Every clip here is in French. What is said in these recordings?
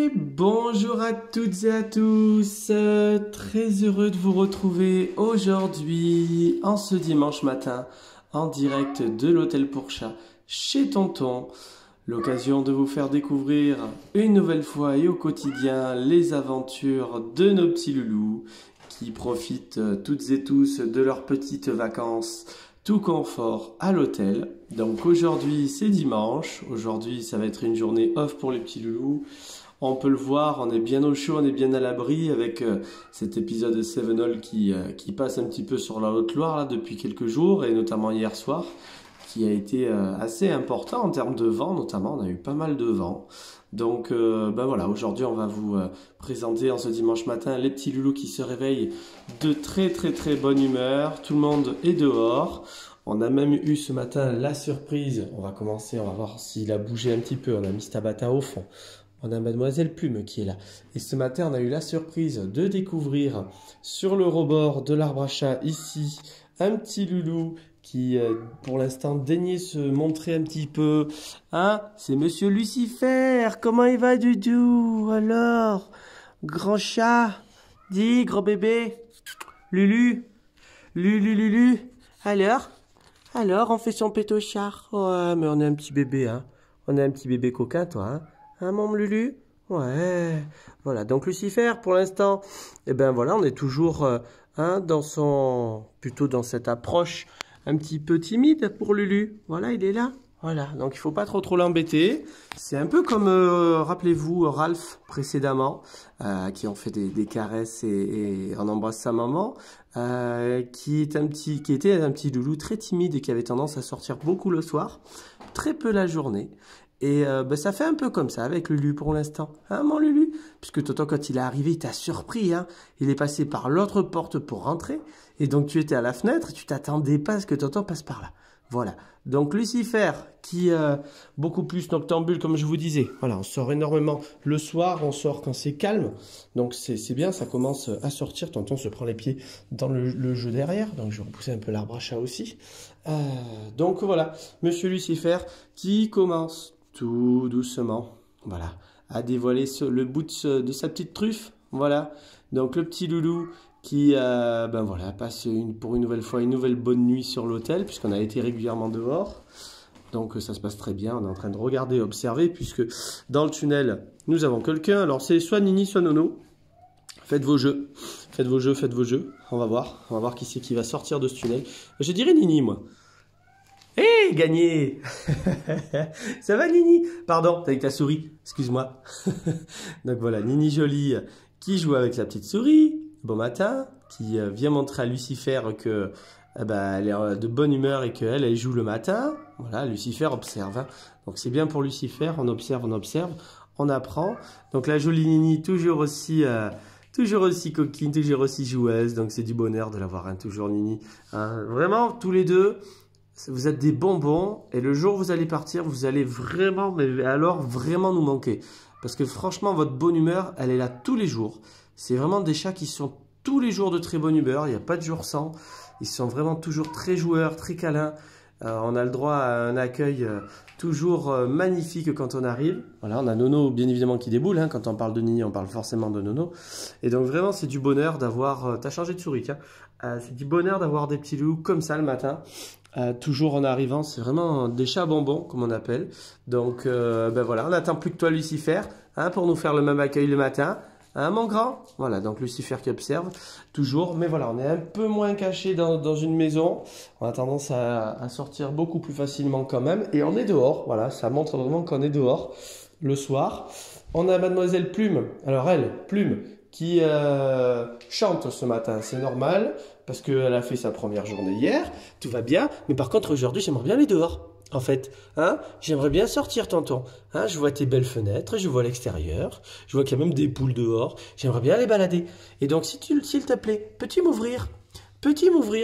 Et bonjour à toutes et à tous, très heureux de vous retrouver aujourd'hui, en ce dimanche matin, en direct de l'hôtel pour chat chez Tonton. L'occasion de vous faire découvrir une nouvelle fois et au quotidien les aventures de nos petits loulous qui profitent toutes et tous de leurs petites vacances tout confort à l'hôtel. Donc aujourd'hui c'est dimanche, aujourd'hui ça va être une journée off pour les petits loulous. On peut le voir, on est bien au chaud, on est bien à l'abri avec cet épisode de Sevenol qui passe un petit peu sur la Haute-Loire là, depuis quelques jours et notamment hier soir, qui a été assez important en termes de vent notamment, on a eu pas mal de vent. Donc ben voilà, aujourd'hui on va vous présenter en ce dimanche matin les petits loulous qui se réveillent de très bonne humeur, tout le monde est dehors. On a même eu ce matin la surprise, on va commencer, on va voir s'il a bougé un petit peu, on a mis Tabata au fond. On a Mademoiselle Plume qui est là. Et ce matin, on a eu la surprise de découvrir sur le rebord de l'arbre à chat, ici, un petit loulou qui, pour l'instant, daignait se montrer un petit peu. Hein? C'est Monsieur Lucifer. Comment il va, Doudou? Alors, grand chat? Dis, gros bébé? Lulu? Lulu? Alors, on fait son pétochard. Ouais, mais on est un petit bébé, hein. On est un petit bébé coquin, toi, hein. Hein, mon Lulu? Ouais. Voilà, donc Lucifer, pour l'instant, eh ben voilà, on est toujours plutôt dans cette approche un petit peu timide pour Lulu. Voilà, il est là. Voilà, donc il faut pas trop l'embêter. C'est un peu comme, rappelez-vous, Ralph précédemment, qui ont fait des caresses et on embrasse sa maman, qui était un petit loulou très timide et qui avait tendance à sortir beaucoup le soir, très peu la journée. Et ben, ça fait un peu comme ça avec Lulu pour l'instant. Hein, mon Lulu? Puisque Tonton, quand il est arrivé, il t'a surpris. Hein. Il est passé par l'autre porte pour rentrer. Et donc, tu étais à la fenêtre et tu t'attendais pas à ce que Tonton passe par là. Voilà. Donc, Lucifer, qui beaucoup plus noctambule, comme je vous disais. Voilà, on sort énormément le soir. On sort quand c'est calme. Donc, c'est bien, ça commence à sortir. Tonton se prend les pieds dans le jeu derrière. Donc, je vais repousser un peu l'arbre à chat aussi. Donc, voilà. Monsieur Lucifer qui commence tout doucement, voilà, à dévoiler le bout de sa petite truffe, voilà. Donc le petit loulou qui, ben voilà, passe pour une nouvelle fois une nouvelle bonne nuit sur l'hôtel, puisqu'on a été régulièrement dehors. Donc ça se passe très bien, on est en train de regarder et observer, puisque dans le tunnel, nous avons quelqu'un, alors c'est soit Nini, soit Nono. Faites vos jeux, on va voir qui c'est qui va sortir de ce tunnel. Je dirais Nini, moi. Hé, hey, gagné. Ça va, Nini? Pardon, t'es avec ta souris, excuse-moi. Donc voilà, Nini jolie qui joue avec la petite souris, bon matin, qui vient montrer à Lucifer que elle est de bonne humeur et qu'elle elle joue le matin. Voilà, Lucifer observe. Hein. Donc c'est bien pour Lucifer, on observe, on apprend. Donc la jolie Nini, toujours aussi coquine, toujours aussi joueuse. Donc c'est du bonheur de la voir, hein, toujours Nini. Hein. Vraiment, tous les deux. Vous êtes des bonbons et le jour où vous allez partir, vous allez vraiment, mais alors vraiment nous manquer. Parce que franchement, votre bonne humeur, elle est là tous les jours. C'est vraiment des chats qui sont tous les jours de très bonne humeur. Il n'y a pas de jour sans. Ils sont vraiment toujours très joueurs, très câlins. On a le droit à un accueil toujours magnifique quand on arrive. Voilà, on a Nono bien évidemment qui déboule. Hein. Quand on parle de Nini, on parle forcément de Nono. Et donc vraiment, c'est du bonheur d'avoir... T'as changé de souris, tiens. C'est du bonheur d'avoir des petits loups comme ça le matin. Toujours en arrivant, c'est vraiment des chats bonbons, comme on appelle. Donc, ben voilà, on n'attend plus que toi, Lucifer, hein, pour nous faire le même accueil le matin. Hein, mon grand? Voilà, donc Lucifer qui observe, toujours. Mais voilà, on est un peu moins caché dans une maison. On a tendance à sortir beaucoup plus facilement quand même. Et on est dehors, voilà, ça montre vraiment qu'on est dehors le soir. On a Mademoiselle Plume. Alors elle, Plume, qui chante ce matin, c'est normal, parce qu'elle a fait sa première journée hier, tout va bien, mais par contre aujourd'hui j'aimerais bien aller dehors, en fait, hein, j'aimerais bien sortir tonton, hein, je vois tes belles fenêtres, je vois l'extérieur, je vois qu'il y a même des poules dehors, j'aimerais bien aller balader, et donc s'il te plaît, peux-tu m'ouvrir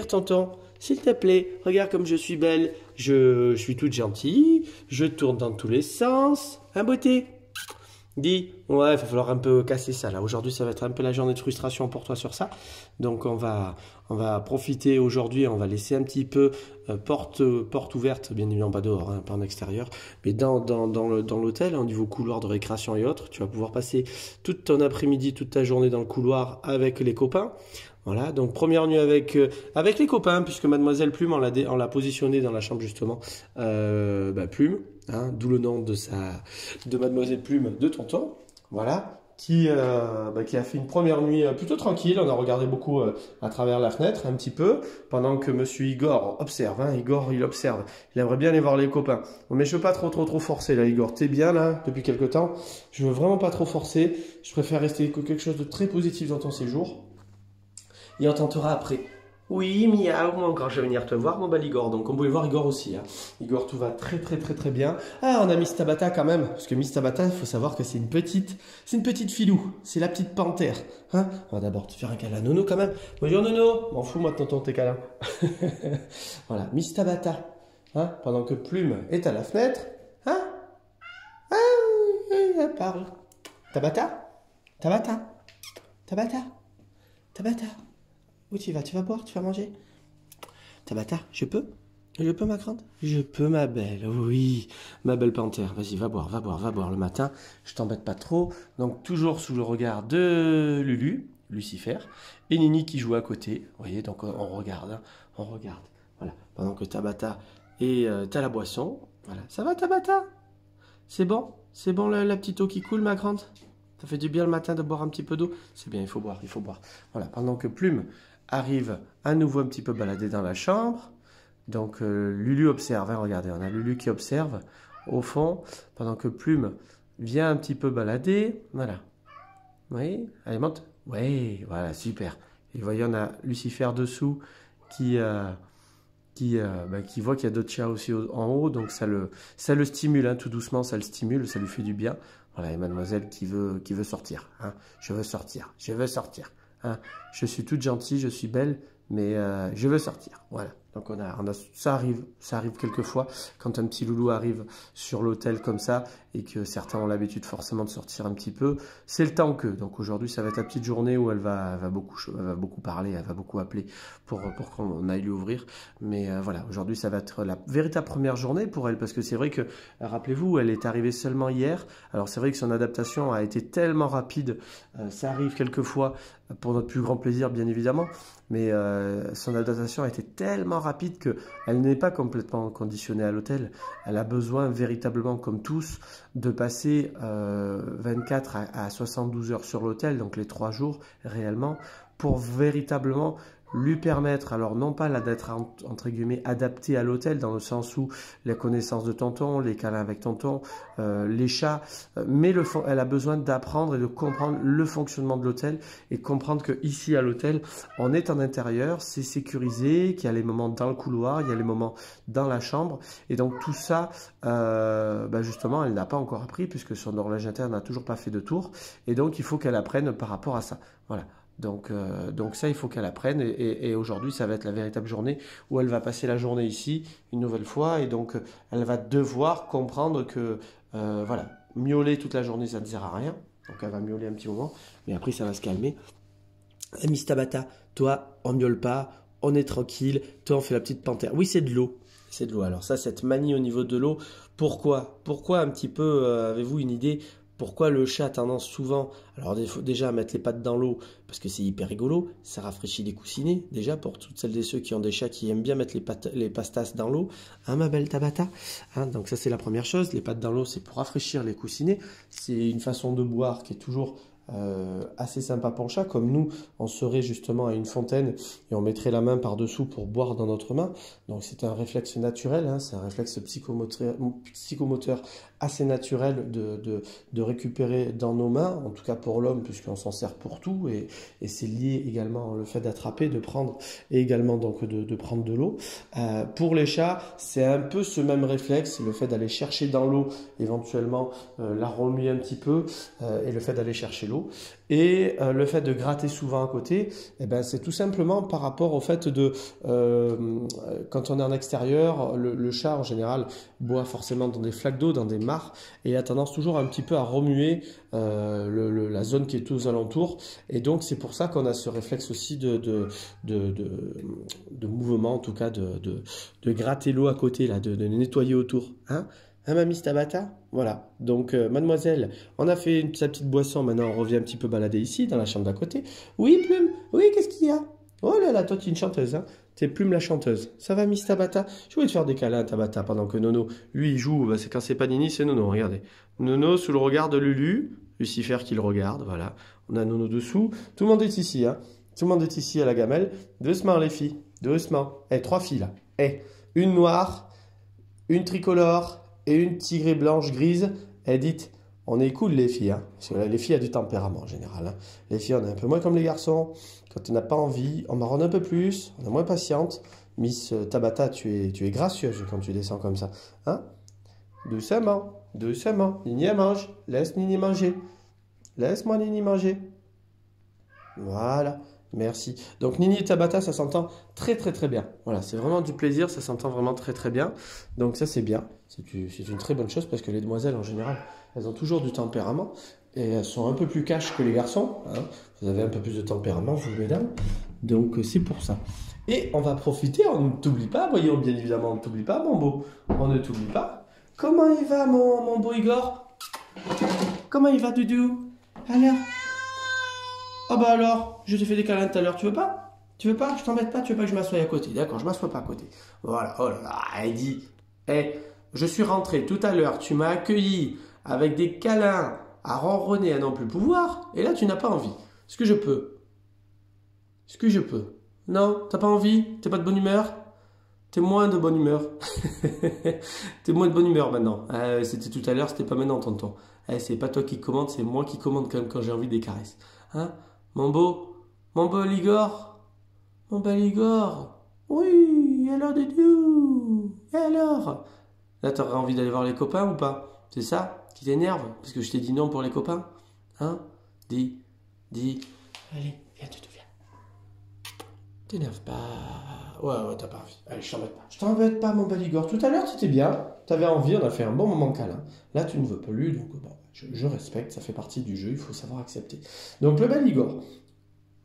tonton, s'il te plaît, regarde comme je suis belle, je suis toute gentille, je tourne dans tous les sens, hein beauté? Dis, ouais, il va falloir un peu casser ça là. Aujourd'hui, ça va être un peu la journée de frustration pour toi sur ça. Donc, on va On va profiter aujourd'hui, on va laisser un petit peu porte ouverte, bien évidemment pas dehors, hein, pas en extérieur, mais dans l'hôtel, au niveau couloir de récréation et autres. Tu vas pouvoir passer toute ton après-midi, toute ta journée dans le couloir avec les copains. Voilà, donc première nuit avec les copains, puisque Mademoiselle Plume, on l'a positionnée dans la chambre justement, Plume, hein, d'où le nom de Mademoiselle Plume de tonton, voilà, qui a fait une première nuit plutôt tranquille. On a regardé beaucoup à travers la fenêtre, un petit peu, pendant que Monsieur Igor observe, hein, Igor, il observe, il aimerait bien aller voir les copains. Mais je veux pas trop forcer là, Igor, t'es bien là, depuis quelque temps, je veux vraiment pas trop forcer, je préfère rester quelque chose de très positif dans ton séjour. Et on tentera après. Oui, miaou, moi encore, je vais venir te voir, mon bel Igor. Donc, on pouvait voir Igor aussi. Hein. Igor, tout va très bien. Ah, on a Miss Tabata quand même. Parce que Miss Tabata, il faut savoir que c'est une petite filou. C'est la petite panthère. Hein, on va d'abord te faire un câlin. Nono quand même. Bonjour Nono. M'en fous, moi, de tonton, tes câlins. Voilà, Miss Tabata. Hein, pendant que Plume est à la fenêtre. Hein, elle parle. Tabata. Où tu vas? Tu vas boire? Tu vas manger? Tabata, je peux? Je peux, ma grande? Je peux, ma belle. Oui, ma belle panthère. Vas-y, va boire le matin. Je t'embête pas trop. Donc, toujours sous le regard de Lulu, Lucifer, et Nini qui joue à côté. Vous voyez, donc on regarde, hein, on regarde. Voilà, pendant que Tabata t'as la boisson. Voilà, ça va, Tabata? C'est bon? C'est bon la petite eau qui coule, ma grande? Ça fait du bien le matin de boire un petit peu d'eau? C'est bien, il faut boire. Voilà, pendant que Plume arrive à nouveau un petit peu balader dans la chambre. Donc Lulu observe, hein, regardez, on a Lulu qui observe au fond, pendant que Plume vient un petit peu balader. Voilà. Oui, allez, monte. Oui, voilà, super. Et vous voyez, on a Lucifer dessous qui voit qu'il y a d'autres chats aussi en haut, donc ça le stimule, hein, tout doucement, ça le stimule, ça lui fait du bien. Voilà, et mademoiselle qui veut sortir. Hein. Je veux sortir. Hein. Je suis toute gentille, je suis belle, mais je veux sortir. Voilà. Donc ça arrive quelquefois quand un petit loulou arrive sur l'hôtel comme ça et que certains ont l'habitude forcément de sortir un petit peu. C'est le temps que. Donc aujourd'hui, ça va être la petite journée où elle va beaucoup parler, elle va beaucoup appeler pour qu'on aille lui ouvrir. Mais voilà, aujourd'hui, ça va être la véritable première journée pour elle parce que c'est vrai que, rappelez-vous, elle est arrivée seulement hier. Alors c'est vrai que son adaptation a été tellement rapide, ça arrive quelquefois pour notre plus grand plaisir, bien évidemment. Mais son adaptation a été tellement rapide qu'elle n'est pas complètement conditionnée à l'hôtel. Elle a besoin véritablement, comme tous, de passer 24 à 72 heures sur l'hôtel, donc les 3 jours réellement, pour véritablement lui permettre, alors non pas d'être entre guillemets adapté à l'hôtel dans le sens où les connaissances de tonton, les câlins avec tonton, les chats, mais elle a besoin d'apprendre et de comprendre le fonctionnement de l'hôtel et comprendre que ici à l'hôtel, on est en intérieur, c'est sécurisé, qu'il y a les moments dans le couloir, il y a les moments dans la chambre et donc tout ça, justement, elle n'a pas encore appris puisque son horloge interne n'a toujours pas fait de tour et donc il faut qu'elle apprenne par rapport à ça. Voilà. Donc ça, il faut qu'elle apprenne et aujourd'hui, ça va être la véritable journée où elle va passer la journée ici une nouvelle fois et donc elle va devoir comprendre que voilà, miauler toute la journée, ça ne sert à rien. Donc elle va miauler un petit moment, mais après ça va se calmer. Miss Tabata, toi, on miaule pas, on est tranquille, toi on fait la petite panthère. Oui, c'est de l'eau. C'est de l'eau. Alors ça, cette manie au niveau de l'eau, pourquoi un petit peu, avez-vous une idée? Pourquoi le chat a tendance souvent, alors déjà à mettre les pattes dans l'eau, parce que c'est hyper rigolo, ça rafraîchit les coussinets, déjà pour toutes celles et ceux qui ont des chats qui aiment bien mettre les pastas dans l'eau, hein ma belle Tabata, hein, donc ça c'est la première chose, les pattes dans l'eau c'est pour rafraîchir les coussinets, c'est une façon de boire qui est toujours assez sympa pour le chat, comme nous on serait justement à une fontaine et on mettrait la main par dessous pour boire dans notre main, donc c'est un réflexe naturel, hein, c'est un réflexe psychomoteur assez naturel de récupérer dans nos mains, en tout cas pour l'homme puisqu'on s'en sert pour tout et c'est lié également le fait d'attraper, de prendre et également donc de prendre de l'eau. Pour les chats c'est un peu ce même réflexe, le fait d'aller chercher dans l'eau éventuellement la remuer un petit peu et le fait d'aller chercher l'eau. chaud. Et le fait de gratter souvent à côté, eh ben, c'est tout simplement par rapport au fait de, quand on est en extérieur, le chat en général boit forcément dans des flaques d'eau, dans des mares, et a tendance toujours un petit peu à remuer la zone qui est aux alentours. Et donc c'est pour ça qu'on a ce réflexe aussi de mouvement, en tout cas de gratter l'eau à côté, là, de nettoyer autour. Hein? Hein, mamie Tabata? Voilà. Donc, mademoiselle, on a fait sa petite boisson. Maintenant, on revient un petit peu balader ici, dans la chambre d'à côté. Oui, Plume? Oui, qu'est-ce qu'il y a? Oh là là, toi, tu es une chanteuse, hein? T'es Plume la chanteuse. Ça va, Miss Tabata? Je voulais te faire des câlins, Tabata, pendant que Nono, lui, il joue. Bah, c'est quand c'est pas Nini, c'est Nono. Regardez. Nono sous le regard de Lulu. Lucifer qui le regarde, voilà. On a Nono dessous. Tout le monde est ici, hein? Tout le monde est ici à la gamelle. Doucement, les filles. Doucement. Eh, 3 filles, là. Eh, une noire, une tricolore et une tigrée blanche grise. Eh, dites, on est cool les filles, hein. Parce que les filles ont du tempérament en général, hein. Les filles, on est un peu moins comme les garçons. Quand on n'a pas envie, on marronne un peu plus, on est moins patiente. Miss Tabata, tu es gracieuse quand tu descends comme ça, hein. Doucement, doucement. Nini, elle mange. Laisse Nini manger. Laisse-moi Nini manger. Voilà. Merci. Donc Nini et Tabata, ça s'entend très très très bien. Voilà, c'est vraiment du plaisir, ça s'entend vraiment très très bien. Donc ça c'est bien, c'est une très bonne chose parce que les demoiselles en général, elles ont toujours du tempérament et elles sont un peu plus cash que les garçons, hein. Vous avez un peu plus de tempérament, vous mesdames. Donc c'est pour ça. Et on va profiter, on ne t'oublie pas, voyons bien évidemment, on ne t'oublie pas mon beau, on ne t'oublie pas. Comment il va mon beau Igor? Comment il va Doudou? Alors? Ah bah alors, je t'ai fait des câlins tout à l'heure, tu veux pas? Tu veux pas? Je t'embête pas, tu veux pas que je m'assoie à côté? D'accord, je m'assois pas à côté. Voilà, oh là là, elle dit, je suis rentré tout à l'heure, tu m'as accueilli avec des câlins à ronronner à n'en plus pouvoir, et là tu n'as pas envie. Est-ce que je peux? Est-ce que je peux? Non, t'as pas envie? T'es pas de bonne humeur? T'es moins de bonne humeur. T'es moins de bonne humeur maintenant. C'était tout à l'heure, c'était pas maintenant, tonton. C'est pas toi qui commande, c'est moi qui commande quand j'ai envie des caresses. Hein? Mon beau Ligor, mon bel Igor. Oui, alors Doudou, et alors? Là, t'aurais envie d'aller voir les copains ou pas? C'est ça qui t'énerve? Parce que je t'ai dit non pour les copains? Hein? Dis. Allez, viens, Doudou, viens. T'énerve pas. Ouais, t'as pas envie. Allez, je t'embête pas. Je t'embête pas, mon bel Igor. Tout à l'heure, c'était bien. T'avais envie, on a fait un bon moment câlin. Là, tu ne veux plus, donc bon, je respecte, ça fait partie du jeu, il faut savoir accepter. Donc, le bel Igor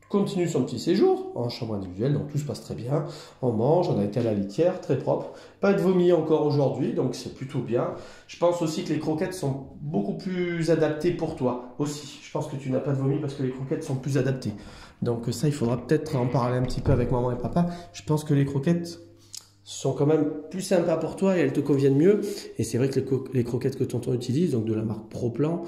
continue son petit séjour en chambre individuelle, donc tout se passe très bien. On mange, on a été à la litière, très propre. Pas de vomi encore aujourd'hui, donc c'est plutôt bien. Je pense aussi que les croquettes sont beaucoup plus adaptées pour toi aussi. Je pense que tu n'as pas de vomi parce que les croquettes sont plus adaptées. Donc ça, il faudra peut-être en parler un petit peu avec maman et papa. Je pense que les croquettes sont quand même plus sympas pour toi et elles te conviennent mieux. Et c'est vrai que les croquettes que tonton utilise, donc de la marque Proplan,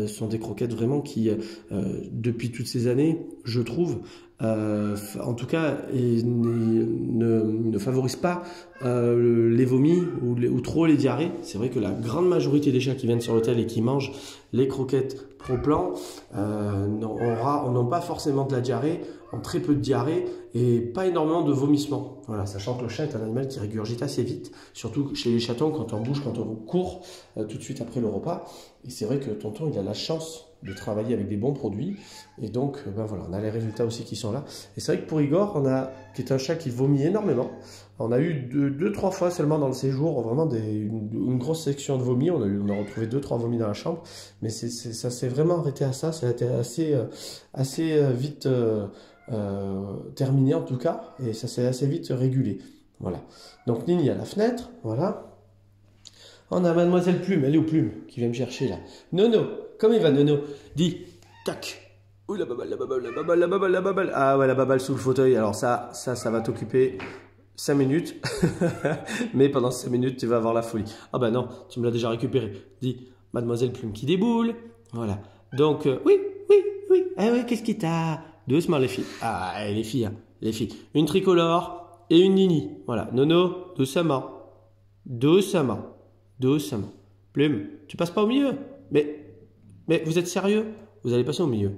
sont des croquettes vraiment qui, depuis toutes ces années, je trouve, en tout cas, ne favorisent pas les vomis ou trop les diarrhées. C'est vrai que la grande majorité des chats qui viennent sur l'hôtel et qui mangent les croquettes Proplan n'ont pas forcément de la diarrhée, ont très peu de diarrhée et pas énormément de vomissements. Voilà, sachant que le chat est un animal qui régurgite assez vite, surtout chez les chatons quand on bouge, quand on court tout de suite après le repas. Et c'est vrai que tonton, il a la chance de travailler avec des bons produits. Et donc, ben voilà, on a les résultats aussi qui sont là. Et c'est vrai que pour Igor, qui est un chat qui vomit énormément, on a eu 2-3 fois seulement dans le séjour, vraiment une grosse section de vomi. On a retrouvé 2-3 vomis dans la chambre. Mais ça s'est vraiment arrêté à ça. Ça a été assez vite terminé en tout cas. Et ça s'est assez vite régulé. Voilà. Donc Nini à la fenêtre, voilà. On a Mademoiselle Plume, elle est où Plume, qui vient me chercher là. Nono, comment il va Nono? Dis, tac. Ouh la babale, la babale, la babale, la babale, la babale. Ah ouais, la babale sous le fauteuil. Alors ça va t'occuper 5 minutes. Mais pendant 5 minutes, tu vas avoir la folie. Ah bah non, tu me l'as déjà récupéré. Dis, Mademoiselle Plume qui déboule. Voilà. Donc, oui. Ah ouais, qu'est-ce qui t'a... Doucement les filles. Ah, les filles, hein, les filles. Une tricolore et une Nini. Voilà. Nono, doucement. Doucement. Plume, tu passes pas au milieu. Mais vous êtes sérieux? Vous allez passer au milieu.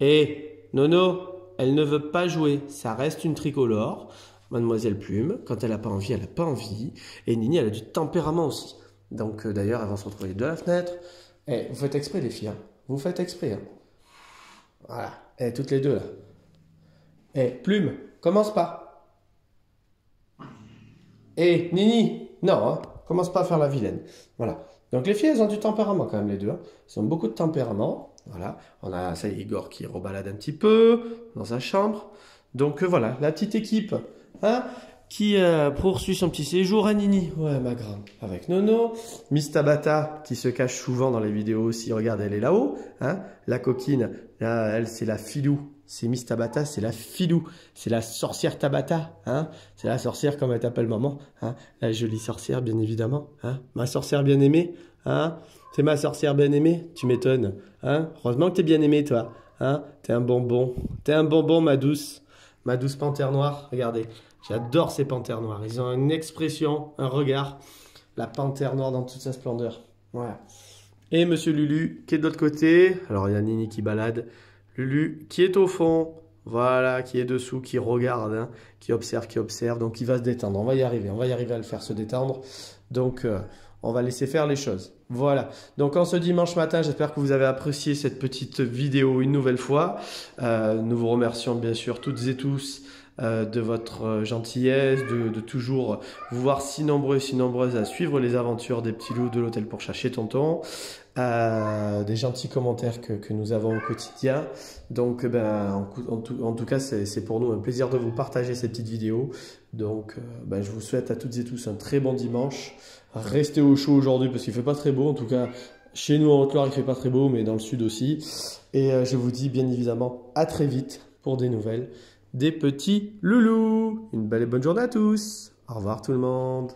Et Nono, elle ne veut pas jouer. Ça reste une tricolore. Mademoiselle Plume, quand elle n'a pas envie, elle n'a pas envie. Et Nini, elle a du tempérament aussi. Donc d'ailleurs, elles vont se retrouver de la fenêtre. Vous faites exprès les filles. Hein. Vous faites exprès. Hein. Voilà. Et toutes les deux là. Et Plume, commence pas. Et Nini, non, hein, commence pas à faire la vilaine. Voilà. Donc les filles, elles ont du tempérament quand même les deux. Hein. Elles ont beaucoup de tempérament. Voilà. On a, ça y est, Igor qui rebalade un petit peu dans sa chambre. Donc voilà, la petite équipe, hein, qui poursuit son petit séjour à Nini. Ouais, ma grande. Avec Nono. Miss Tabata, qui se cache souvent dans les vidéos aussi. Regarde, elle est là-haut. Hein. La coquine, là, elle, c'est la filou. C'est Miss Tabata, c'est la filou. C'est la sorcière Tabata. Hein. C'est la sorcière comme elle t'appelle maman. Hein. La jolie sorcière, bien évidemment. Hein. Ma sorcière bien aimée. Hein. C'est ma sorcière bien aimée. Tu m'étonnes. Hein. Heureusement que t'es bien aimée, toi. Hein. T'es un bonbon. T'es un bonbon, ma douce. Ma douce panthère noire. Regardez. J'adore ces panthères noires. Ils ont une expression, un regard. La panthère noire dans toute sa splendeur. Voilà. Et Monsieur Lulu qui est de l'autre côté. Alors il y a Nini qui balade. Lulu qui est au fond. Voilà, qui est dessous, qui regarde, hein, qui observe, qui observe. Donc il va se détendre. On va y arriver. On va y arriver à le faire se détendre. Donc on va laisser faire les choses. Voilà. Donc en ce dimanche matin, j'espère que vous avez apprécié cette petite vidéo une nouvelle fois. Nous vous remercions bien sûr toutes et tous de votre gentillesse, de toujours vous voir si nombreux et si nombreuses à suivre les aventures des petits loups de l'hôtel pour chat chez Tonton, des gentils commentaires que nous avons au quotidien. Donc ben, en tout cas c'est pour nous un plaisir de vous partager ces petites vidéos. Donc ben, je vous souhaite à toutes et tous un très bon dimanche. Restez au chaud aujourd'hui parce qu'il ne fait pas très beau, en tout cas chez nous en Haute-Loire il ne fait pas très beau, mais dans le sud aussi. Et je vous dis bien évidemment à très vite pour des nouvelles des petits loulous. Une belle et bonne journée à tous. Au revoir tout le monde.